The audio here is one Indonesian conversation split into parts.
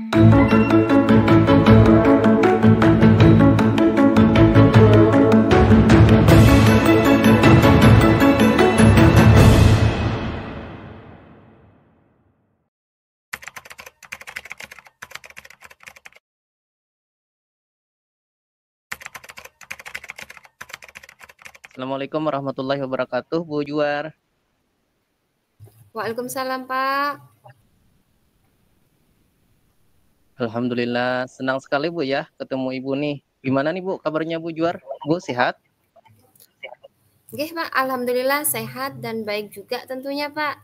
Assalamualaikum warahmatullahi wabarakatuh, Bu Juar. Waalaikumsalam, Pak. Alhamdulillah, senang sekali Bu ya ketemu Ibu nih. Gimana nih Bu kabarnya Bu Juar? Bu sehat? Oke, Pak. Alhamdulillah sehat dan baik juga tentunya, Pak.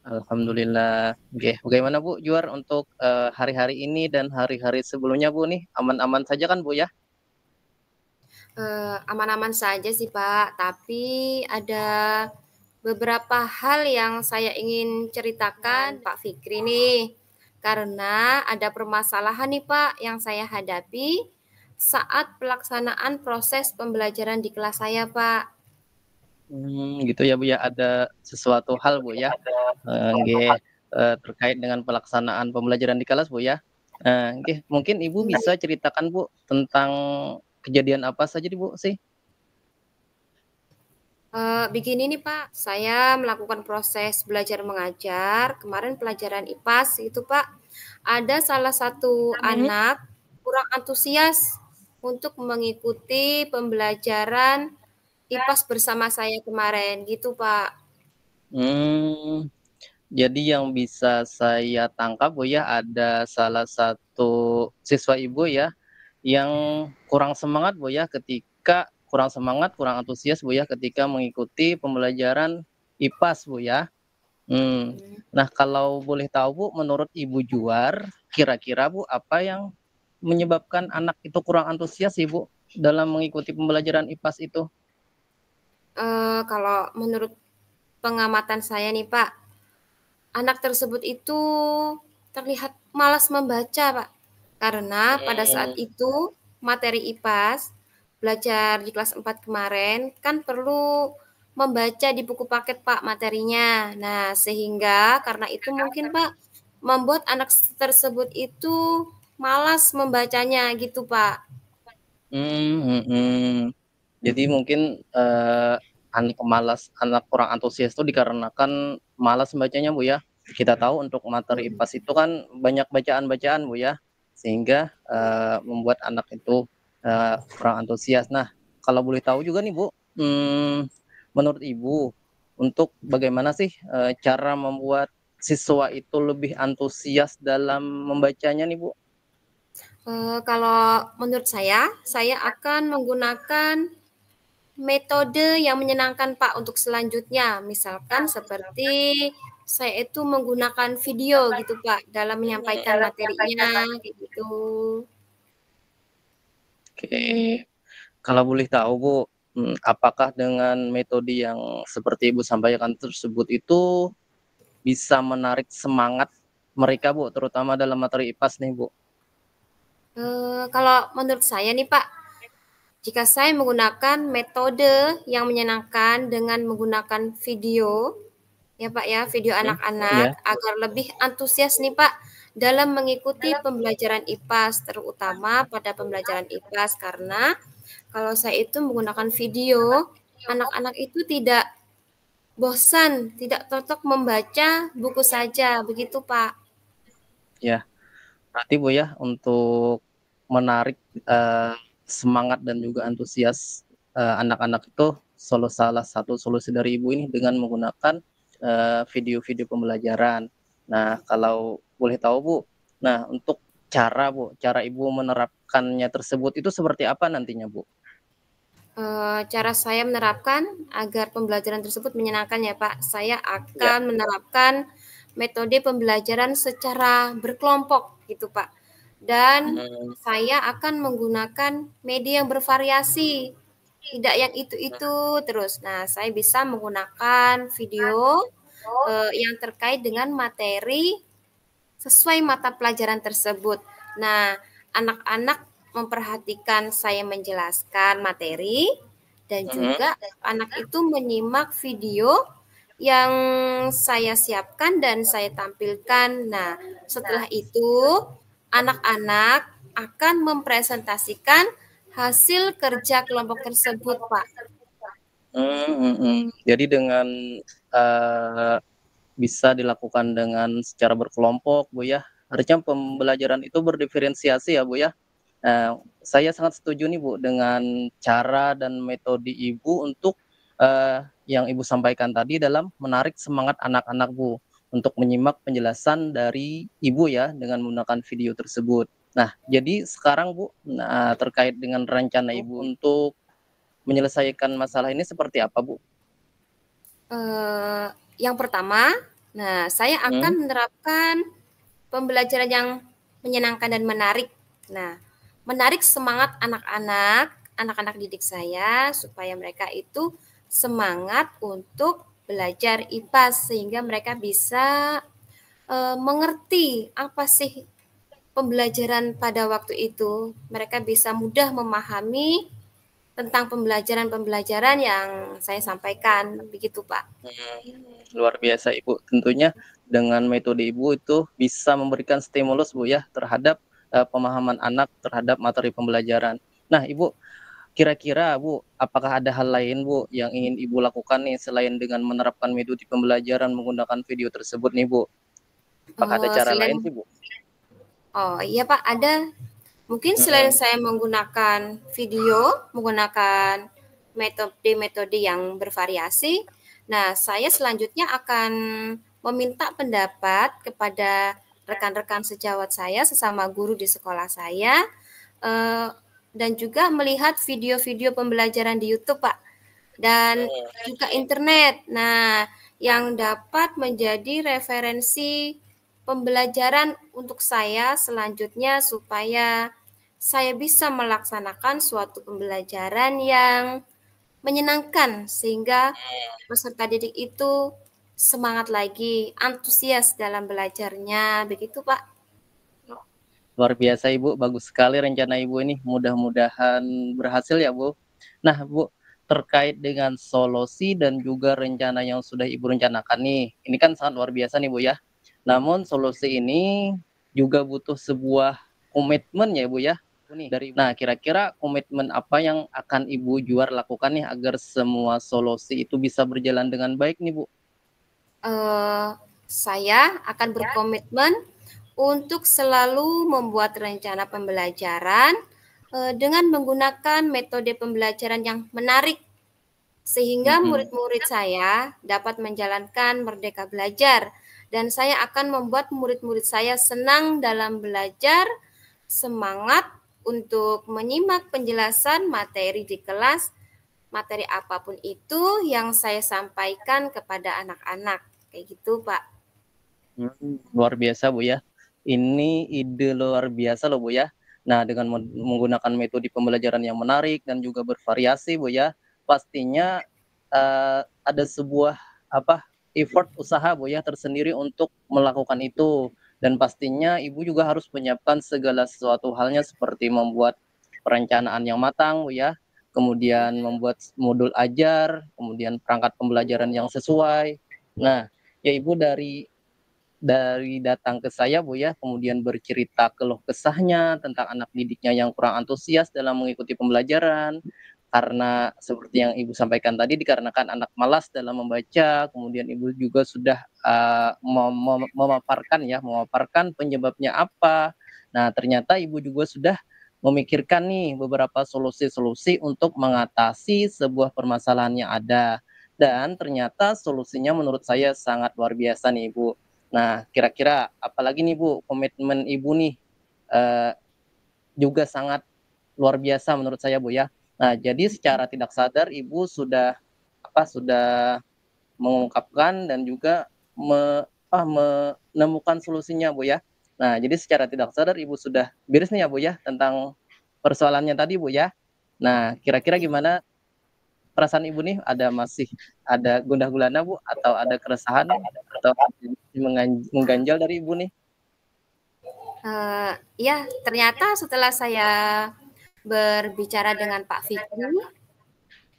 Alhamdulillah. Oke, bagaimana Bu Juar untuk hari-hari ini dan hari-hari sebelumnya Bu nih? Aman-aman saja kan Bu ya? Aman-aman saja sih, Pak. Tapi ada beberapa hal yang saya ingin ceritakan, Pak Fikri nih. Karena ada permasalahan nih, Pak, yang saya hadapi saat pelaksanaan proses pembelajaran di kelas saya, Pak. Gitu ya Bu ya, ada sesuatu hal Bu ya, nggih, terkait dengan pelaksanaan pembelajaran di kelas Bu ya. Nggih, mungkin Ibu bisa ceritakan Bu tentang kejadian apa saja nih Bu sih? Begini nih Pak, saya melakukan proses belajar mengajar, kemarin pelajaran IPAS itu Pak, ada salah satu anak kurang antusias untuk mengikuti pembelajaran IPAS bersama saya kemarin gitu Pak. Mmm, jadi yang bisa saya tangkap Bu ya, ada salah satu siswa Ibu ya, yang kurang semangat Bu ya, kurang semangat, kurang antusias Bu ya, ketika mengikuti pembelajaran IPAS Bu ya. Nah kalau boleh tahu Bu, menurut Ibu Juar, kira-kira Bu, apa yang menyebabkan anak itu kurang antusias sih Bu, dalam mengikuti pembelajaran IPAS itu? Kalau menurut pengamatan saya nih Pak, anak tersebut itu terlihat malas membaca Pak, karena pada saat Mmm, itu materi IPAS belajar di kelas 4 kemarin kan perlu membaca di buku paket Pak materinya. Nah, sehingga karena itu mungkin Pak membuat anak tersebut itu malas membacanya gitu Pak. mhm. Jadi mungkin, anak kurang antusias itu dikarenakan malas membacanya, Bu, ya. Kita tahu untuk materi Mhm. IPAS itu kan banyak bacaan-bacaan, Bu, ya, sehingga, membuat anak itu, kurang antusias. Nah, kalau boleh tahu juga nih, Bu, menurut Ibu, untuk bagaimana sih, cara membuat siswa itu lebih antusias dalam membacanya nih, Bu? Kalau menurut saya akan menggunakan metode yang menyenangkan Pak untuk selanjutnya. Misalkan seperti saya itu menggunakan video gitu Pak dalam menyampaikan materinya kayak gitu. Oke. Kalau boleh tahu Bu, apakah dengan metode yang seperti Ibu sampaikan tersebut itu bisa menarik semangat mereka Bu, terutama dalam materi IPAS nih Bu? Kalau menurut saya nih Pak, jika saya menggunakan metode yang menyenangkan dengan menggunakan video, ya Pak ya, video Mhm, anak-anak iya. agar lebih antusias nih Pak dalam mengikuti pembelajaran IPAS, terutama pada pembelajaran IPAS karena kalau saya itu menggunakan video, anak-anak itu tidak bosan, tidak cocok membaca buku saja, begitu Pak. Ya, berarti Bu ya, untuk menarik, semangat dan juga antusias, anak-anak itu salah satu solusi dari Ibu ini dengan menggunakan, video-video pembelajaran. Nah, kalau boleh tahu Bu, nah untuk cara Ibu menerapkannya tersebut itu seperti apa nantinya Bu? Cara saya menerapkan agar pembelajaran tersebut menyenangkan ya Pak, saya Ya, akan menerapkan metode pembelajaran secara berkelompok gitu Pak. Dan mmm, saya akan menggunakan media yang bervariasi, tidak yang itu-itu terus. Nah, saya bisa menggunakan video, yang terkait dengan materi sesuai mata pelajaran tersebut. Nah, anak-anak memperhatikan saya menjelaskan materi dan mhm, juga anak itu menyimak video yang saya siapkan dan saya tampilkan. Nah, setelah itu anak-anak akan mempresentasikan hasil kerja kelompok tersebut, Pak. Jadi dengan uh, bisa dilakukan dengan secara berkelompok, Bu ya. Harusnya pembelajaran itu berdiferensiasi ya, Bu ya. Saya sangat setuju nih Bu dengan cara dan metode Ibu untuk yang Ibu sampaikan tadi dalam menarik semangat anak-anak Bu untuk menyimak penjelasan dari Ibu ya dengan menggunakan video tersebut. Nah, jadi sekarang Bu, terkait dengan rencana Ibu untuk menyelesaikan masalah ini seperti apa Bu? Yang pertama, nah saya akan menerapkan pembelajaran yang menyenangkan dan menarik. Nah, menarik semangat anak-anak didik saya supaya mereka itu semangat untuk belajar IPA sehingga mereka bisa mengerti apa sih pembelajaran pada waktu itu. Mereka bisa mudah memahami tentang pembelajaran-pembelajaran yang saya sampaikan, begitu Pak. Luar biasa Ibu. Tentunya dengan metode Ibu itu bisa memberikan stimulus Bu ya terhadap pemahaman anak terhadap materi pembelajaran. Nah Ibu, kira-kira Bu, apakah ada hal lain Bu yang ingin Ibu lakukan nih selain dengan menerapkan metode pembelajaran menggunakan video tersebut nih Bu? Apakah ada cara lain Selain sih Bu? Oh iya Pak, ada. Mungkin selain saya menggunakan video, menggunakan metode-metode yang bervariasi, nah saya selanjutnya akan meminta pendapat kepada rekan-rekan sejawat saya, sesama guru di sekolah saya, dan juga melihat video-video pembelajaran di YouTube, Pak, dan juga internet. Nah, yang dapat menjadi referensi pembelajaran untuk saya selanjutnya supaya saya bisa melaksanakan suatu pembelajaran yang menyenangkan sehingga peserta didik itu semangat lagi, antusias dalam belajarnya, begitu Pak. Luar biasa Ibu, bagus sekali rencana Ibu ini. Mudah-mudahan berhasil ya Bu. Nah Bu, terkait dengan solusi dan juga rencana yang sudah Ibu rencanakan nih, ini kan sangat luar biasa nih Bu ya. Namun solusi ini juga butuh sebuah komitmen ya Bu ya. Nah kira-kira komitmen apa yang akan Ibu Juar lakukan nih agar semua solusi itu bisa berjalan dengan baik nih Bu? Saya akan berkomitmen untuk selalu membuat rencana pembelajaran dengan menggunakan metode pembelajaran yang menarik sehingga murid-murid saya dapat menjalankan merdeka belajar dan saya akan membuat murid-murid saya senang dalam belajar, semangat untuk menyimak penjelasan materi di kelas, materi apapun itu yang saya sampaikan kepada anak-anak. Kayak gitu, Pak. Luar biasa Bu ya. Ini ide luar biasa loh Bu ya. Nah dengan menggunakan metode pembelajaran yang menarik dan juga bervariasi Bu ya, pastinya ada sebuah effort usaha Bu ya tersendiri untuk melakukan itu. Dan pastinya Ibu juga harus menyiapkan segala sesuatu halnya seperti membuat perencanaan yang matang Bu ya, kemudian membuat modul ajar, kemudian perangkat pembelajaran yang sesuai. Nah, ya Ibu dari datang ke saya Bu ya, kemudian bercerita keluh kesahnya tentang anak didiknya yang kurang antusias dalam mengikuti pembelajaran, karena seperti yang Ibu sampaikan tadi dikarenakan anak malas dalam membaca, kemudian Ibu juga sudah memaparkan penyebabnya apa. Nah, ternyata Ibu juga sudah memikirkan nih beberapa solusi-solusi untuk mengatasi sebuah permasalahan yang ada. Dan ternyata solusinya menurut saya sangat luar biasa nih Ibu. Nah, kira-kira apalagi nih Bu, komitmen Ibu nih juga sangat luar biasa menurut saya Bu ya. Nah, jadi secara tidak sadar Ibu sudah mengungkapkan dan juga menemukan solusinya Bu ya. Nah, jadi secara tidak sadar Ibu sudah beres nih ya Bu ya tentang persoalannya tadi Bu ya. Nah, kira-kira gimana perasaan Ibu nih? Masih ada gundah gulana Bu atau ada keresahan atau mengganjal dari Ibu nih? Ya, ternyata setelah saya berbicara dengan Pak Fikri,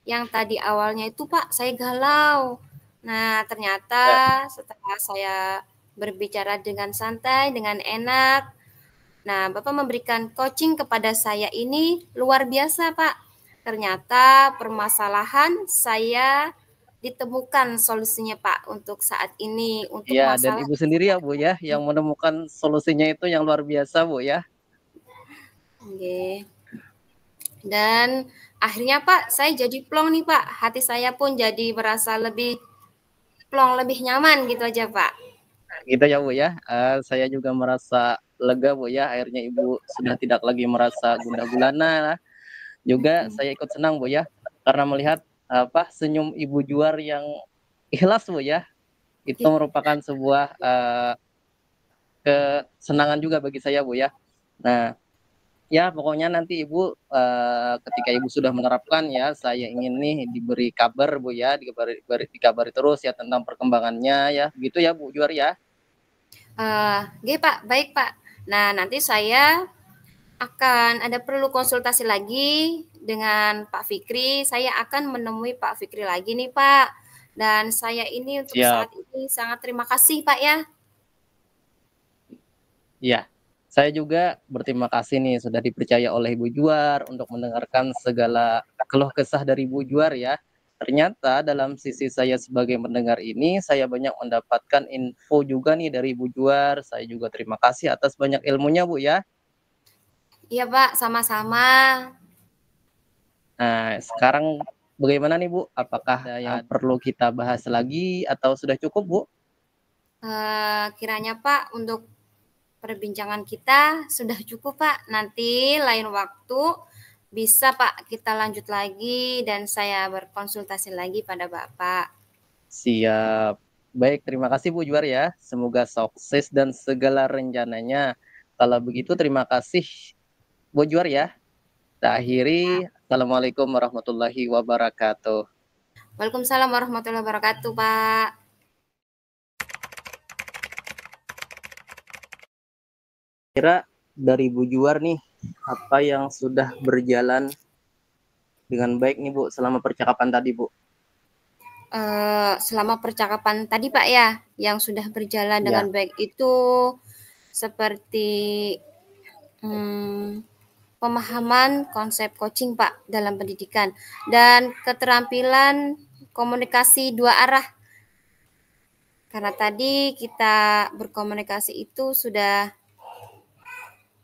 yang tadi awalnya itu Pak, saya galau. Nah, ternyata Ya. setelah saya berbicara dengan santai, dengan enak, nah Bapak memberikan coaching kepada saya ini luar biasa, Pak. Ternyata permasalahan saya ditemukan solusinya, Pak, untuk saat ini, untuk Iya, dan masalah. Ibu sendiri ya, Bu, ya, yang menemukan solusinya itu yang luar biasa, Bu, ya. Oke. Dan akhirnya Pak, saya jadi plong nih Pak. Hati saya pun jadi merasa lebih plong, lebih nyaman gitu aja Pak. Gitu ya, Bu, ya. Saya juga merasa lega, Bu, ya, akhirnya Ibu sudah tidak lagi merasa gundah gulana. Juga saya ikut senang, Bu, ya, karena melihat, senyum Ibu Juar yang ikhlas, Bu, ya. Itu merupakan sebuah, kesenangan juga bagi saya, Bu, ya. Nah, ya pokoknya nanti Ibu, ketika Ibu sudah menerapkan ya, saya ingin nih diberi kabar, Bu, ya, dikabari terus ya tentang perkembangannya ya, begitu ya, Bu Juar, ya? Oke Pak, baik Pak. Nah, nanti saya akan ada perlu konsultasi lagi dengan Pak Fikri. Saya akan menemui Pak Fikri lagi nih Pak. Dan saya ini untuk Siap. saat ini sangat terima kasih Pak ya. Iya. Saya juga berterima kasih nih sudah dipercaya oleh Ibu Juar untuk mendengarkan segala keluh kesah dari Ibu Juar ya. Ternyata dalam sisi saya sebagai mendengar ini, saya banyak mendapatkan info juga nih dari Ibu Juar. Saya juga terima kasih atas banyak ilmunya, Bu, ya. Iya Pak, sama-sama. Nah, sekarang bagaimana nih, Bu? Apakah ada yang perlu kita bahas lagi atau sudah cukup, Bu? Kiranya Pak untuk perbincangan kita sudah cukup Pak. Nanti lain waktu bisa Pak kita lanjut lagi dan saya berkonsultasi lagi pada Bapak. Siap. Baik, terima kasih Bu Juar ya. Semoga sukses dan segala rencananya. Kalau begitu terima kasih Bu Juar ya. Kita akhiri. Assalamualaikum warahmatullahi wabarakatuh. Waalaikumsalam warahmatullahi wabarakatuh Pak. Kira dari Bu Juar nih, apa yang sudah berjalan dengan baik nih Bu selama percakapan tadi Bu? Selama percakapan tadi Pak ya, yang sudah berjalan dengan Ya. baik itu seperti pemahaman konsep coaching Pak dalam pendidikan dan keterampilan komunikasi dua arah. Karena tadi kita berkomunikasi itu sudah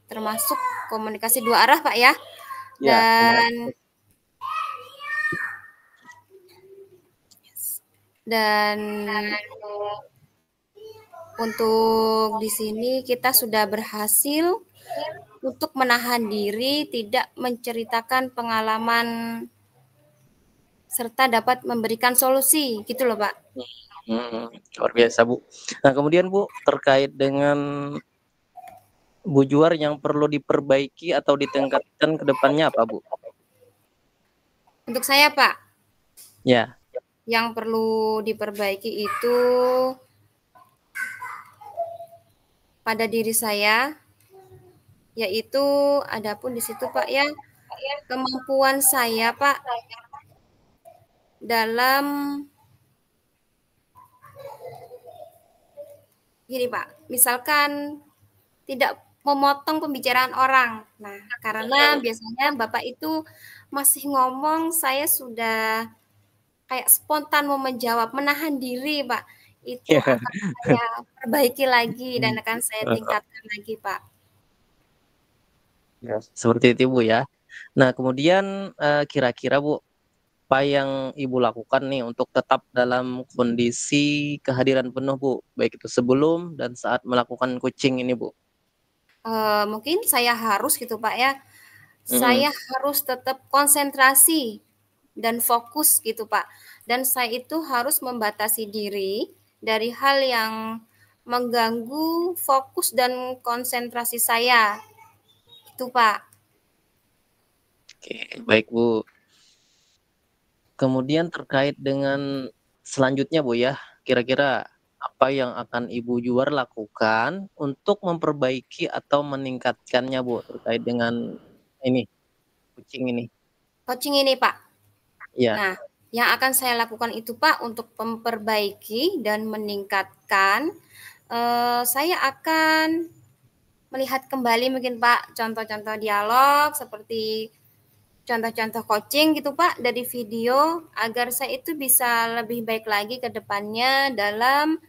termasuk komunikasi dua arah Pak ya. Ya, Dan untuk di sini kita sudah berhasil untuk menahan diri tidak menceritakan pengalaman serta dapat memberikan solusi gitu loh Pak. luar biasa Bu. Nah kemudian Bu terkait dengan Bu Juar yang perlu diperbaiki atau ditingkatkan ke depannya apa Bu? Untuk saya Pak, Ya. yang perlu diperbaiki itu pada diri saya, yaitu adapun di situ Pak ya, kemampuan saya Pak dalam gini Pak, misalkan tidak memotong pembicaraan orang. Nah, karena biasanya Bapak itu masih ngomong, saya sudah kayak spontan mau menjawab, menahan diri, Pak. Itu akan saya perbaiki lagi dan akan saya tingkatkan lagi, Pak. Ya, seperti itu Bu ya. Nah kemudian kira-kira Bu, apa yang Ibu lakukan nih untuk tetap dalam kondisi kehadiran penuh Bu, baik itu sebelum dan saat melakukan coaching ini Bu? Mungkin saya harus gitu, Pak ya, Mhm. saya harus tetap konsentrasi dan fokus gitu, Pak. Dan saya itu harus membatasi diri dari hal yang mengganggu fokus dan konsentrasi saya, itu, Pak. Oke, baik Bu. Kemudian terkait dengan selanjutnya Bu ya, kira-kira apa yang akan Ibu Juar lakukan untuk memperbaiki atau meningkatkannya Bu, terkait dengan ini, coaching ini? Coaching ini, Pak. Iya. Nah, yang akan saya lakukan itu Pak untuk memperbaiki dan meningkatkan, saya akan melihat kembali mungkin Pak contoh-contoh dialog seperti contoh-contoh coaching gitu Pak dari video agar saya itu bisa lebih baik lagi ke depannya dalam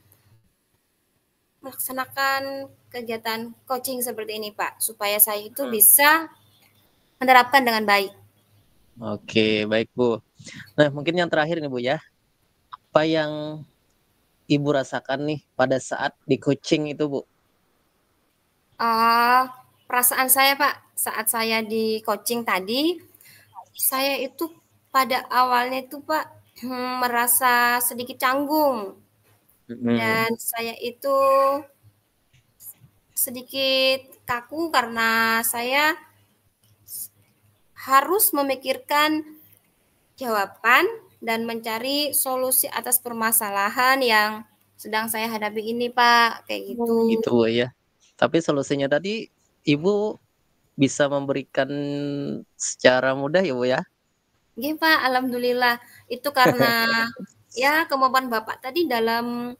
melaksanakan kegiatan coaching seperti ini Pak, supaya saya itu bisa menerapkan dengan baik. Oke, baik Bu. Nah, mungkin yang terakhir nih Bu ya, apa yang Ibu rasakan nih pada saat di coaching itu Bu? Perasaan saya Pak, saat saya di coaching tadi, saya itu pada awalnya itu Pak, merasa sedikit canggung dan saya itu sedikit kaku karena saya harus memikirkan jawaban dan mencari solusi atas permasalahan yang sedang saya hadapi ini, Pak, kayak gitu. Gitu Bu ya. Tapi solusinya tadi Ibu bisa memberikan secara mudah ya Bu ya? Nggih, Pak, alhamdulillah. Itu karena ya kemampuan Bapak tadi dalam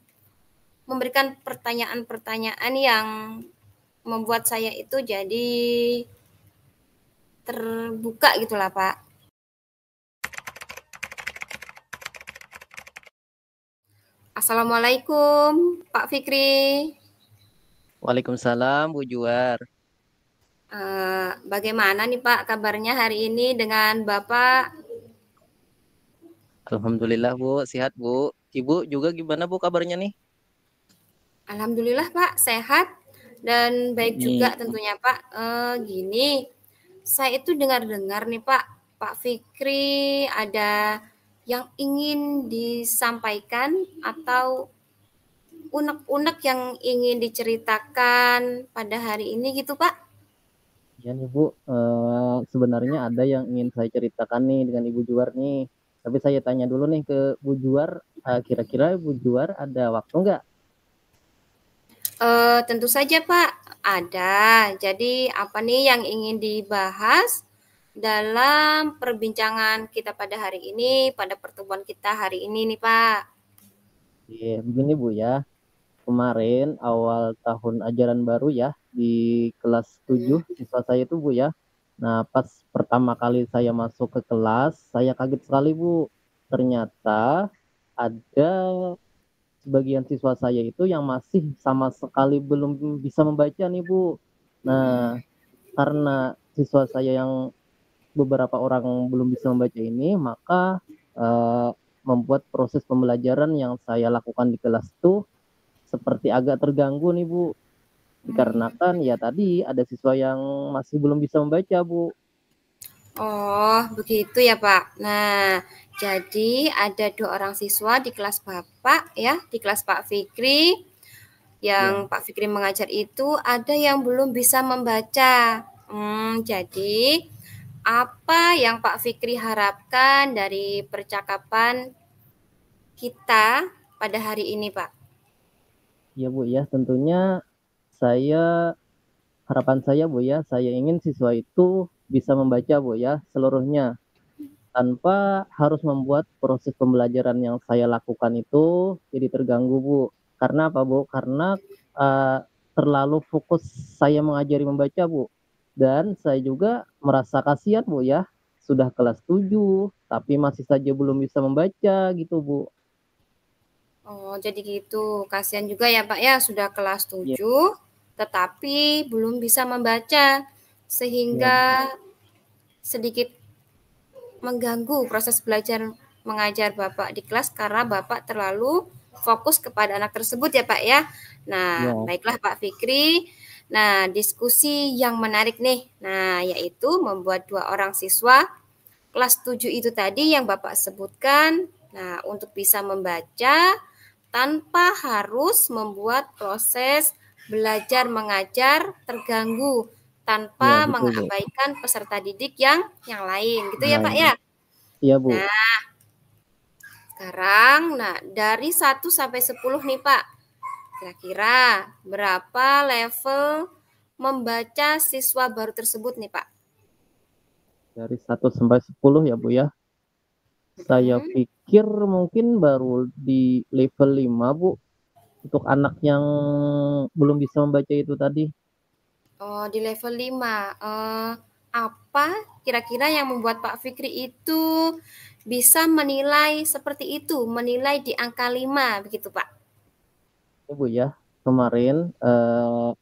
memberikan pertanyaan-pertanyaan yang membuat saya itu jadi terbuka gitulah, Pak. Assalamualaikum, Pak Fikri. Waalaikumsalam Bu Juar. Bagaimana nih Pak kabarnya hari ini dengan Bapak? Alhamdulillah Bu, sehat Bu. Ibu juga gimana Bu kabarnya nih? Alhamdulillah Pak, sehat dan baik juga Hmm, tentunya Pak. Gini, saya itu dengar-dengar nih Pak, Pak Fikri ada yang ingin disampaikan atau unek-unek yang ingin diceritakan pada hari ini gitu Pak? ya nih Bu, sebenarnya ada yang ingin saya ceritakan nih dengan Ibu Juar nih. Tapi saya tanya dulu nih ke Bu Juar, kira-kira Bu Juar ada waktu nggak? Tentu saja Pak, ada. Jadi apa nih yang ingin dibahas dalam perbincangan kita pada hari ini, pada pertemuan kita hari ini nih Pak? Iya, begini Bu ya. Kemarin awal tahun ajaran baru ya di kelas 7 siswa saya itu Bu ya. Nah, pas pertama kali saya masuk ke kelas, saya kaget sekali Bu. Ternyata ada sebagian siswa saya itu yang masih sama sekali belum bisa membaca nih Bu. Nah, karena siswa saya yang beberapa orang belum bisa membaca ini, maka membuat proses pembelajaran yang saya lakukan di kelas itu seperti agak terganggu nih Bu. Dikarenakan ya tadi ada siswa yang masih belum bisa membaca Bu. Oh, begitu ya Pak. Nah, jadi ada dua orang siswa di kelas Bapak ya, di kelas Pak Fikri. Ya, Yang Pak Fikri mengajar itu ada yang belum bisa membaca. Jadi apa yang Pak Fikri harapkan dari percakapan kita pada hari ini, Pak? ya Bu ya, tentunya saya harapan saya Bu ya, saya ingin siswa itu bisa membaca Bu ya seluruhnya tanpa harus membuat proses pembelajaran yang saya lakukan itu jadi terganggu Bu. Karena apa Bu? Karena uh, terlalu fokus saya mengajari membaca Bu. Dan saya juga merasa kasihan Bu ya, sudah kelas 7 tapi masih saja belum bisa membaca gitu Bu. Oh, jadi gitu. Kasihan juga ya, Pak ya, sudah kelas Ya, 7 tetapi belum bisa membaca ya, sehingga sedikit mengganggu proses belajar mengajar Bapak di kelas karena Bapak terlalu fokus kepada anak tersebut ya Pak ya. Nah, ya, baiklah Pak Fikri. Nah, diskusi yang menarik nih. Nah, yaitu membuat dua orang siswa kelas 7 itu tadi yang Bapak sebutkan. Nah, untuk bisa membaca tanpa harus membuat proses belajar mengajar terganggu ya tanpa betul Bu. mengabaikan peserta didik yang lain. Gitu ya, Pak Lain. ya? Iya Bu. Nah, sekarang dari 1 sampai 10 nih, Pak. Kira-kira berapa level membaca siswa baru tersebut nih, Pak? Dari 1 sampai 10 ya Bu ya. Saya Mhm. pikir mungkin baru di level 5 Bu, untuk anak yang belum bisa membaca itu tadi. Oh, di level 5. Apa kira-kira yang membuat Pak Fikri itu bisa menilai seperti itu, menilai di angka 5 begitu, Pak? Ini Bu ya, kemarin,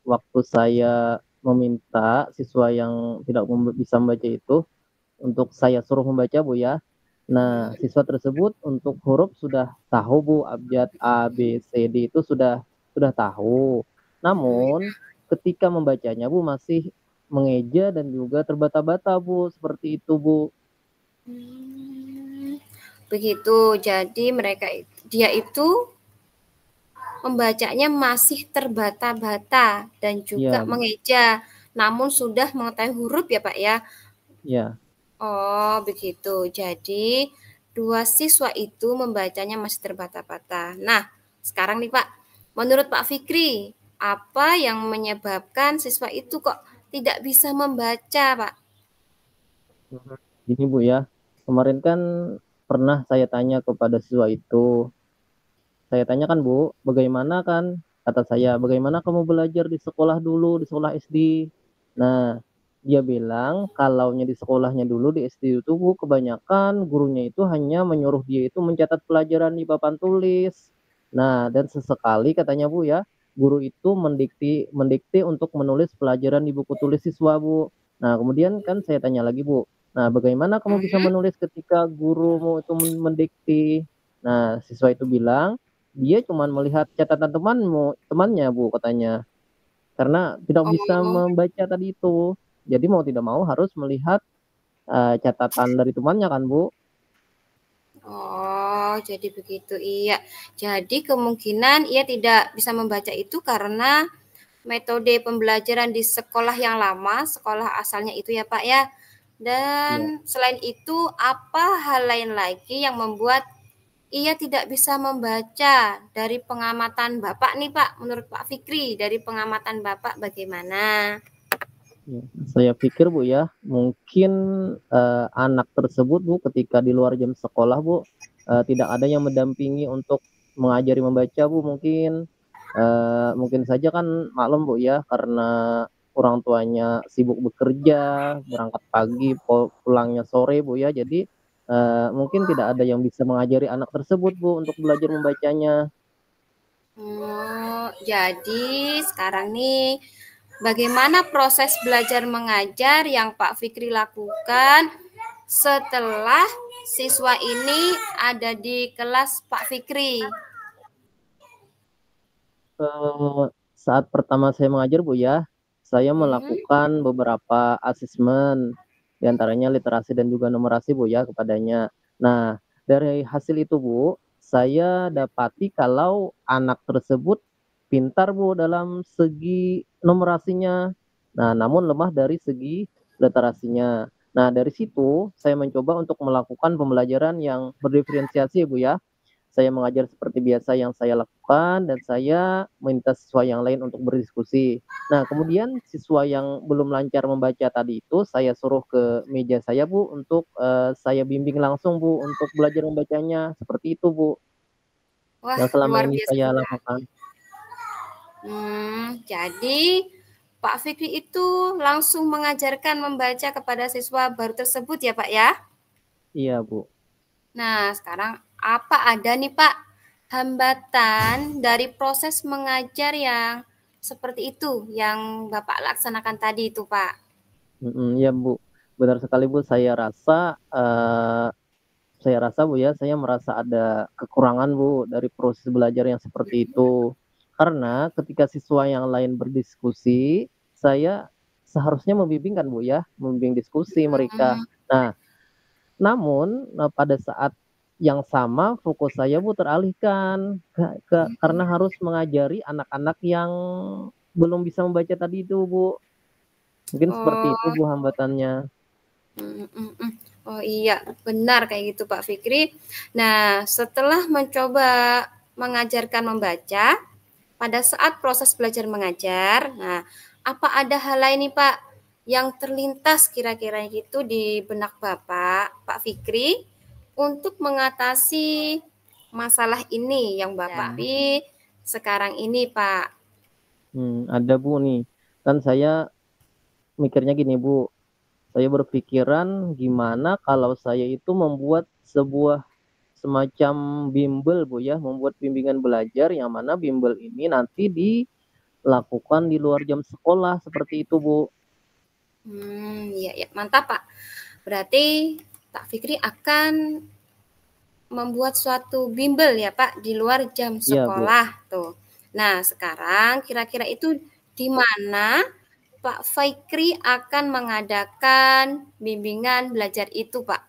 waktu saya meminta siswa yang tidak bisa membaca itu, untuk saya suruh membaca Bu ya. Nah, Mhm. siswa tersebut untuk huruf sudah tahu Bu, abjad A, B, C, D itu sudah tahu. Namun, ketika membacanya Bu, masih mengeja dan juga terbata-bata Bu, seperti itu Bu. Begitu. Jadi dia itu membacanya masih terbata-bata dan juga Iya Bu, mengeja, namun sudah mengetahui huruf ya, Pak, ya? iya, Oh, begitu. Jadi, dua siswa itu membacanya masih terbata-bata. Nah, sekarang nih, Pak, menurut Pak Fikri, apa yang menyebabkan siswa itu kok tidak bisa membaca, Pak? gini Bu ya, kemarin kan pernah saya tanya kepada siswa itu, saya tanyakan, "Bu, bagaimana kan?" Kata saya, "Bagaimana kamu belajar di sekolah dulu, di sekolah SD?" Nah, dia bilang kalaunya di sekolahnya dulu di SD itu Bu, kebanyakan gurunya itu hanya menyuruh dia itu mencatat pelajaran di papan tulis. Nah, dan sesekali katanya Bu ya, guru itu mendikte untuk menulis pelajaran di buku tulis siswa Bu. Nah, kemudian kan saya tanya lagi Bu, "Nah, bagaimana kamu bisa Hmm? menulis ketika gurumu itu mendikte?" Nah, siswa itu bilang, dia cuman melihat catatan temannya Bu, katanya. Karena tidak bisa Oh, membaca tadi itu. Jadi mau tidak mau harus melihat, catatan dari temannya kan, Bu. oh, jadi begitu. Iya. Jadi kemungkinan ia tidak bisa membaca itu karena metode pembelajaran di sekolah yang lama, sekolah asalnya itu ya, Pak, ya. Dan Iya. selain itu, apa hal lain lagi yang membuat ia tidak bisa membaca dari pengamatan Bapak nih, Pak? Menurut Pak Fikri, dari pengamatan Bapak bagaimana? Iya, saya pikir Bu ya, mungkin, anak tersebut Bu, ketika di luar jam sekolah Bu, tidak ada yang mendampingi untuk mengajari membaca Bu mungkin. Mungkin saja kan maklum Bu ya, karena orang tuanya sibuk bekerja, berangkat pagi, pulangnya sore Bu ya, jadi, mungkin tidak ada yang bisa mengajari anak tersebut Bu, untuk belajar membacanya. Oh, jadi sekarang nih, bagaimana proses belajar mengajar yang Pak Fikri lakukan setelah siswa ini ada di kelas Pak Fikri? Saat pertama saya mengajar Bu ya, saya Hmm? melakukan beberapa asesmen, di antaranya literasi dan juga numerasi Bu ya kepadanya. Nah, dari hasil itu Bu, saya dapati kalau anak tersebut pintar Bu dalam segi numerasinya, nah namun lemah dari segi literasinya. Nah dari situ saya mencoba untuk melakukan pembelajaran yang berdiferensiasi Bu ya. Saya mengajar seperti biasa yang saya lakukan dan saya minta siswa yang lain untuk berdiskusi. Nah, kemudian siswa yang belum lancar membaca tadi itu saya suruh ke meja saya, Bu, untuk, saya bimbing langsung, Bu, untuk belajar membacanya, seperti itu, Bu, Wah, yang selama luar ini biasa saya sekali. lakukan. Jadi Pak Fikri itu langsung mengajarkan membaca kepada siswa baru tersebut ya, Pak, ya? Iya, Bu. Nah, sekarang apa ada nih, Pak, hambatan dari proses mengajar yang seperti itu yang Bapak laksanakan tadi itu, Pak? Iya, Bu. Benar sekali, Bu, saya rasa Bu ya, saya merasa ada kekurangan Bu dari proses belajar yang seperti itu. Karena ketika siswa yang lain berdiskusi, saya seharusnya membimbing kan Bu ya, membimbing diskusi mereka. Mmm, Nah, namun, pada saat yang sama fokus saya Bu teralihkan karena harus mengajari anak-anak yang belum bisa membaca tadi itu Bu. Mungkin seperti itu oh, Bu hambatannya. mhm mhm. Oh, iya, benar kayak gitu, Pak Fikri. Nah, setelah mencoba mengajarkan membaca, pada saat proses belajar mengajar, nah, apa ada hal lain nih, Pak, yang terlintas kira-kira gitu di benak Bapak, Pak Fikri, untuk mengatasi masalah ini yang Bapak hadapi sekarang ini, Pak? Ada Bu nih, kan saya mikirnya gini Bu, saya berpikiran gimana kalau saya itu membuat sebuah semacam bimbel Bu ya, membuat bimbingan belajar yang mana bimbel ini nanti dilakukan di luar jam sekolah, seperti itu Bu. Iya, ya, mantap Pak. Berarti Pak Fikri akan membuat suatu bimbel ya Pak di luar jam Iya Bu. sekolah tuh. Nah, sekarang kira-kira itu di mana Pak Fikri akan mengadakan bimbingan belajar itu, Pak?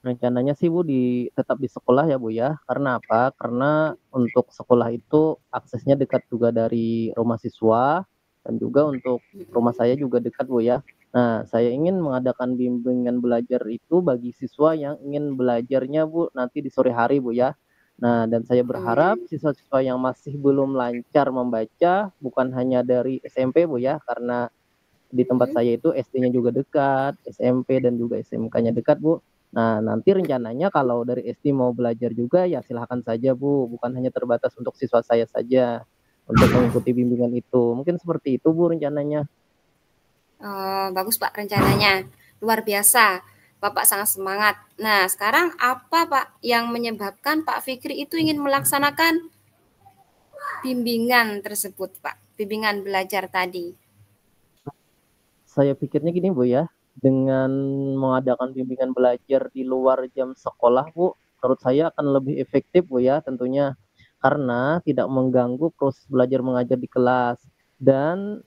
Rencananya sih Bu tetap di sekolah ya Bu ya, karena apa? Karena untuk sekolah itu aksesnya dekat juga dari rumah siswa dan juga untuk rumah saya juga dekat Bu ya. Nah, saya ingin mengadakan bimbingan belajar itu bagi siswa yang ingin belajarnya Bu nanti di sore hari Bu ya. Nah, dan saya berharap Hmm. siswa-siswa yang masih belum lancar membaca bukan hanya dari SMP Bu ya, karena di tempat Hmm. saya itu SD-nya juga dekat, SMP dan juga SMK-nya dekat, Bu. Nah, nanti rencananya kalau dari SD mau belajar juga ya silahkan saja, Bu. Bukan hanya terbatas untuk siswa saya saja untuk mengikuti bimbingan itu. Mungkin seperti itu, Bu, rencananya. Oh, bagus Pak rencananya. Luar biasa. Bapak sangat semangat. Nah, sekarang apa Pak yang menyebabkan Pak Fikri itu ingin melaksanakan bimbingan tersebut, Pak? Bimbingan belajar tadi. Saya pikirnya gini, Bu, ya. Dengan mengadakan bimbingan belajar di luar jam sekolah, Bu, menurut saya akan lebih efektif, Bu, ya, tentunya. Karena tidak mengganggu proses belajar mengajar di kelas. Dan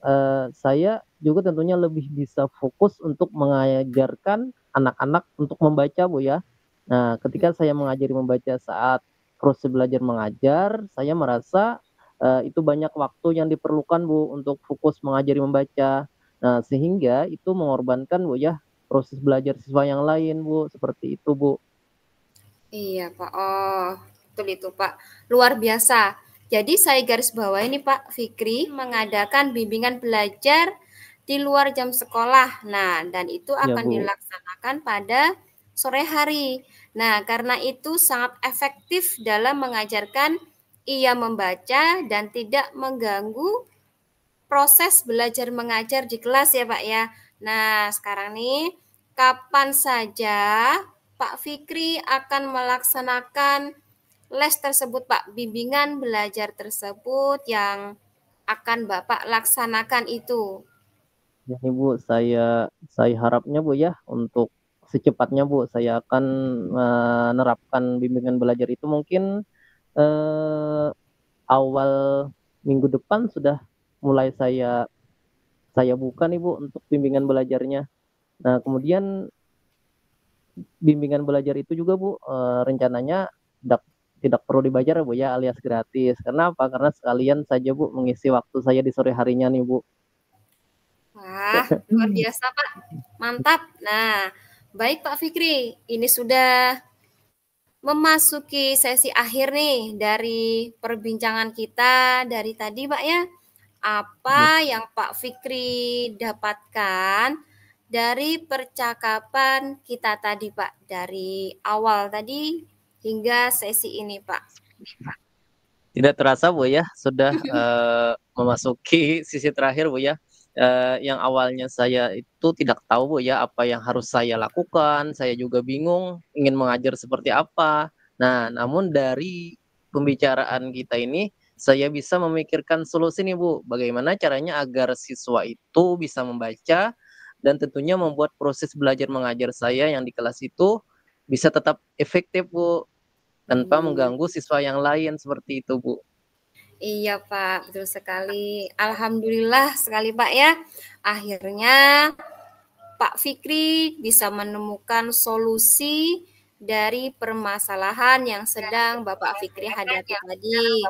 saya juga tentunya lebih bisa fokus untuk mengajarkan anak-anak untuk membaca, Bu, ya. Nah, ketika saya mengajari membaca saat proses belajar mengajar, saya merasa itu banyak waktu yang diperlukan, Bu, untuk fokus mengajari membaca. Nah, sehingga itu mengorbankan, Bu, ya, proses belajar siswa yang lain, Bu, seperti itu, Bu. Iya, Pak. Oh, betul itu, Pak. Luar biasa. Jadi saya garis bawah ini, Pak Fikri mengadakan bimbingan belajar di luar jam sekolah. Nah, dan itu Iya, akan Bu. dilaksanakan pada sore hari. Nah, karena itu sangat efektif dalam mengajarkan ia membaca dan tidak mengganggu proses belajar mengajar di kelas ya Pak ya. Nah, sekarang nih, kapan saja Pak Fikri akan melaksanakan les tersebut Pak, bimbingan belajar tersebut yang akan Bapak laksanakan itu? Jadi, Bu, saya harapnya, Bu, ya, untuk secepatnya, Bu, saya akan menerapkan bimbingan belajar itu mungkin awal minggu depan sudah mulai saya buka nih, Bu, untuk bimbingan belajarnya. Nah, kemudian bimbingan belajar itu juga, Bu, rencananya tidak tidak perlu dibayar, Bu, ya, alias gratis. Karena apa? Karena sekalian saja, Bu, mengisi waktu saya di sore harinya nih, Bu. Wah, luar biasa Pak. Mantap. Nah, baik Pak Fikri, ini sudah memasuki sesi akhir nih dari perbincangan kita dari tadi, Pak ya. Iya. Apa yang Pak Fikri dapatkan dari percakapan kita tadi, Pak? Dari awal tadi hingga sesi ini, Pak. Tidak terasa, Bu, ya, sudah, memasuki sisi terakhir, Bu, ya. Yang awalnya saya itu tidak tahu, Bu, ya, apa yang harus saya lakukan, saya juga bingung ingin mengajar seperti apa. Nah, namun dari pembicaraan kita ini, saya bisa memikirkan solusi nih, Bu, bagaimana caranya agar siswa itu bisa membaca dan tentunya membuat proses belajar mengajar saya yang di kelas itu bisa tetap efektif, Bu. Tanpa Hmm, mengganggu siswa yang lain, seperti itu, Bu. iya, Pak, betul sekali. Alhamdulillah sekali, Pak ya. Akhirnya Pak Fikri bisa menemukan solusi dari permasalahan yang sedang Bapak Fikri hadapi tadi.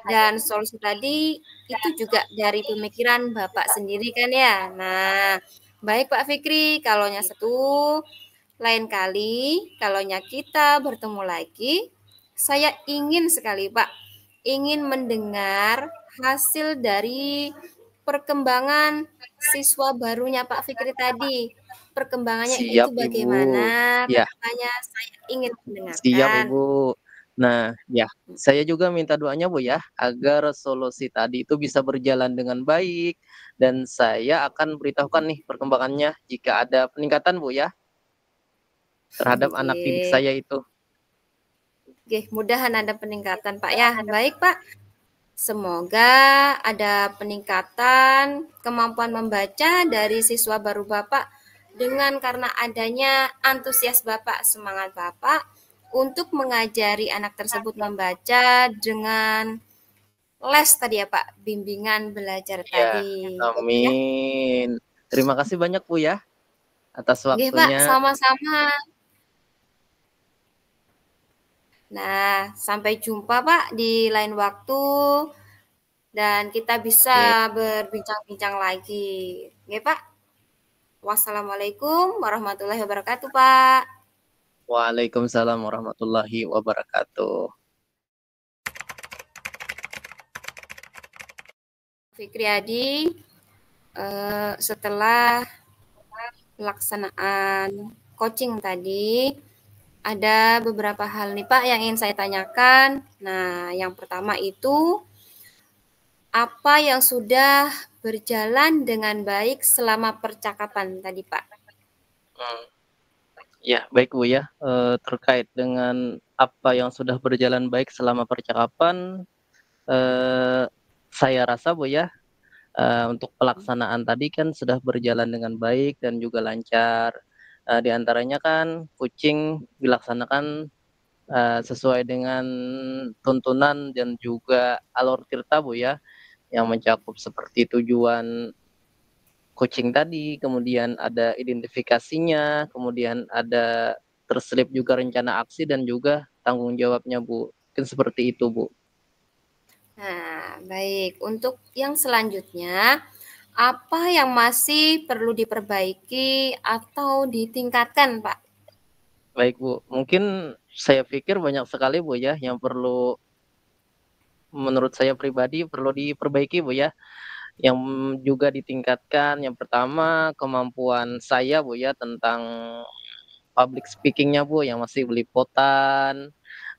Dan solusi tadi itu juga dari pemikiran Bapak sendiri kan ya. Nah, baik Pak Fikri, kalaunya satu, lain kali kalaunya kita bertemu lagi, saya ingin sekali Pak, ingin mendengar hasil dari perkembangan siswa barunya Pak Fikri tadi. Perkembangannya itu Siap Ibu. bagaimana? Ya, Makanya saya ingin siap mendengarkan. Ibu. Nah, ya, saya juga minta doanya Bu ya, agar solusi tadi itu bisa berjalan dengan baik dan saya akan beritahukan nih perkembangannya jika ada peningkatan Bu ya, terhadap anak didik Oke. saya itu. Oke, mudahan ada peningkatan Pak ya. Baik Pak, semoga ada peningkatan kemampuan membaca dari siswa baru Bapak dengan karena adanya antusias Bapak, semangat Bapak untuk mengajari anak tersebut membaca dengan les tadi ya Pak, bimbingan belajar Ya, tadi. Oke ya. amin. Terima kasih banyak Bu ya atas Oke Pak, waktunya. sama-sama. Nah, sampai jumpa Pak di lain waktu dan kita bisa Oke. berbincang-bincang lagi. Oke Pak. Wassalamualaikum warahmatullahi wabarakatuh Pak. Waalaikumsalam warahmatullahi wabarakatuh. Fikri Adi, setelah pelaksanaan coaching tadi, ada beberapa hal nih Pak yang ingin saya tanyakan. Nah, yang pertama itu, apa yang sudah berjalan dengan baik selama percakapan tadi Pak? Hmm. Ya, baik Bu ya, terkait dengan apa yang sudah berjalan baik selama percakapan, eee, saya rasa Bu ya, untuk pelaksanaan tadi kan sudah berjalan dengan baik dan juga lancar, di antaranya kan coaching dilaksanakan, sesuai dengan tuntunan dan juga alur tirta Bu ya, yang mencakup seperti tujuan coaching tadi, kemudian ada identifikasinya, kemudian ada terselip juga rencana aksi dan juga tanggung jawabnya, Bu. Mungkin seperti itu, Bu. Nah, baik. Untuk yang selanjutnya, apa yang masih perlu diperbaiki atau ditingkatkan, Pak? Baik, Bu. Mungkin saya pikir banyak sekali, Bu, ya, yang perlu menurut saya pribadi perlu diperbaiki, Bu, ya. Yang juga ditingkatkan, yang pertama kemampuan saya, Bu, ya, tentang public speaking-nya, Bu, yang masih belepotan.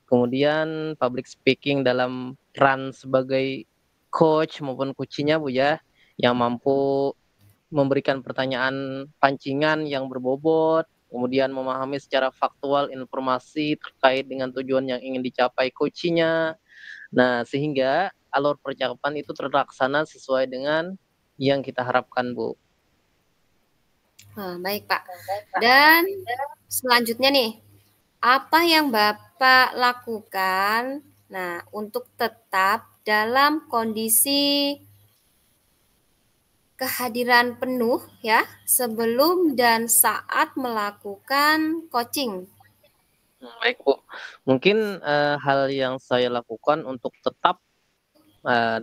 Kemudian public speaking dalam peran sebagai coach maupun coaching-nya Bu ya, yang mampu memberikan pertanyaan pancingan yang berbobot, kemudian memahami secara faktual informasi terkait dengan tujuan yang ingin dicapai coaching-nya. Nah, sehingga alur percakapan itu terlaksana sesuai dengan yang kita harapkan, Bu. Baik, Pak. Dan selanjutnya nih, apa yang Bapak lakukan, nah, untuk tetap dalam kondisi kehadiran penuh ya, sebelum dan saat melakukan coaching? Baik, Bu. Mungkin, hal yang saya lakukan untuk tetap,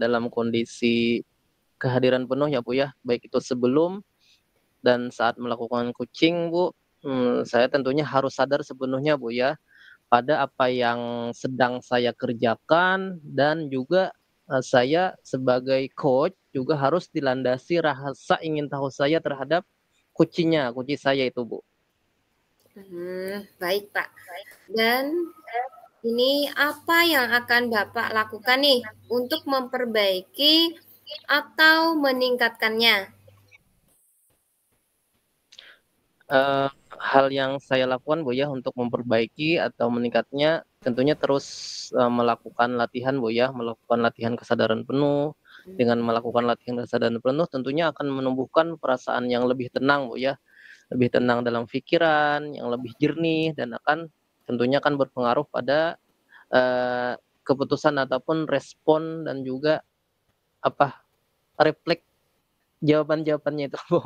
dalam kondisi kehadiran penuh ya, Bu, ya, baik itu sebelum dan saat melakukan coaching, Bu, saya tentunya harus sadar sepenuhnya, Bu, ya, pada apa yang sedang saya kerjakan dan juga, saya sebagai coach juga harus dilandasi rasa ingin tahu saya terhadap coaching saya itu, Bu. Baik, Pak. Dan ini apa yang akan Bapak lakukan nih untuk memperbaiki atau meningkatkannya? Hal yang saya lakukan, Bu, ya, untuk memperbaiki atau meningkatnya tentunya terus, melakukan latihan, Bu, ya, melakukan latihan kesadaran penuh. Dengan melakukan latihan kesadaran penuh tentunya akan menumbuhkan perasaan yang lebih tenang, Bu, ya, lebih tenang dalam pikiran, yang lebih jernih dan tentunya akan berpengaruh pada, keputusan ataupun respon dan juga apa, refleks jawaban-jawabannya itu, Bu.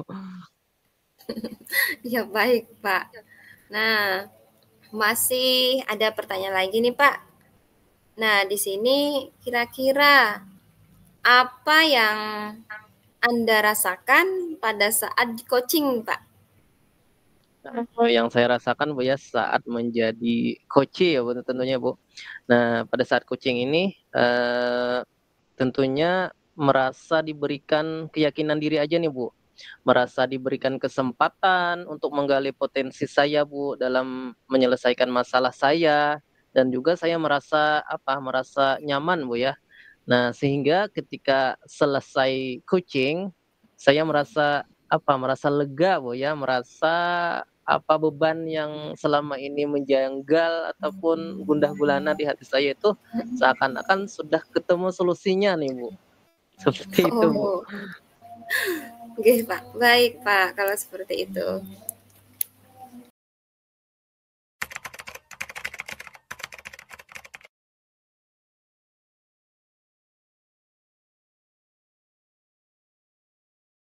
Ya baik, Pak. Nah, masih ada pertanyaan lagi nih, Pak. Nah, di sini kira-kira apa yang Anda rasakan pada saat di coaching, Pak? Yang saya rasakan, Bu, ya, saat menjadi coachee ya, Bu, tentunya, Bu. Nah, pada saat coaching ini, tentunya merasa diberikan keyakinan diri aja nih, Bu. Merasa diberikan kesempatan untuk menggali potensi saya, Bu, dalam menyelesaikan masalah saya, dan juga saya merasa, apa, merasa nyaman, Bu, ya. Nah, sehingga ketika selesai coaching, saya merasa, apa, merasa lega, Bu, ya, merasa, apa, beban yang selama ini menjanggal ataupun gundah gulana di hati saya itu seakan-akan sudah ketemu solusinya nih, Bu. Seperti itu, Bu. Oh, oke Pak. Baik Pak, kalau seperti itu.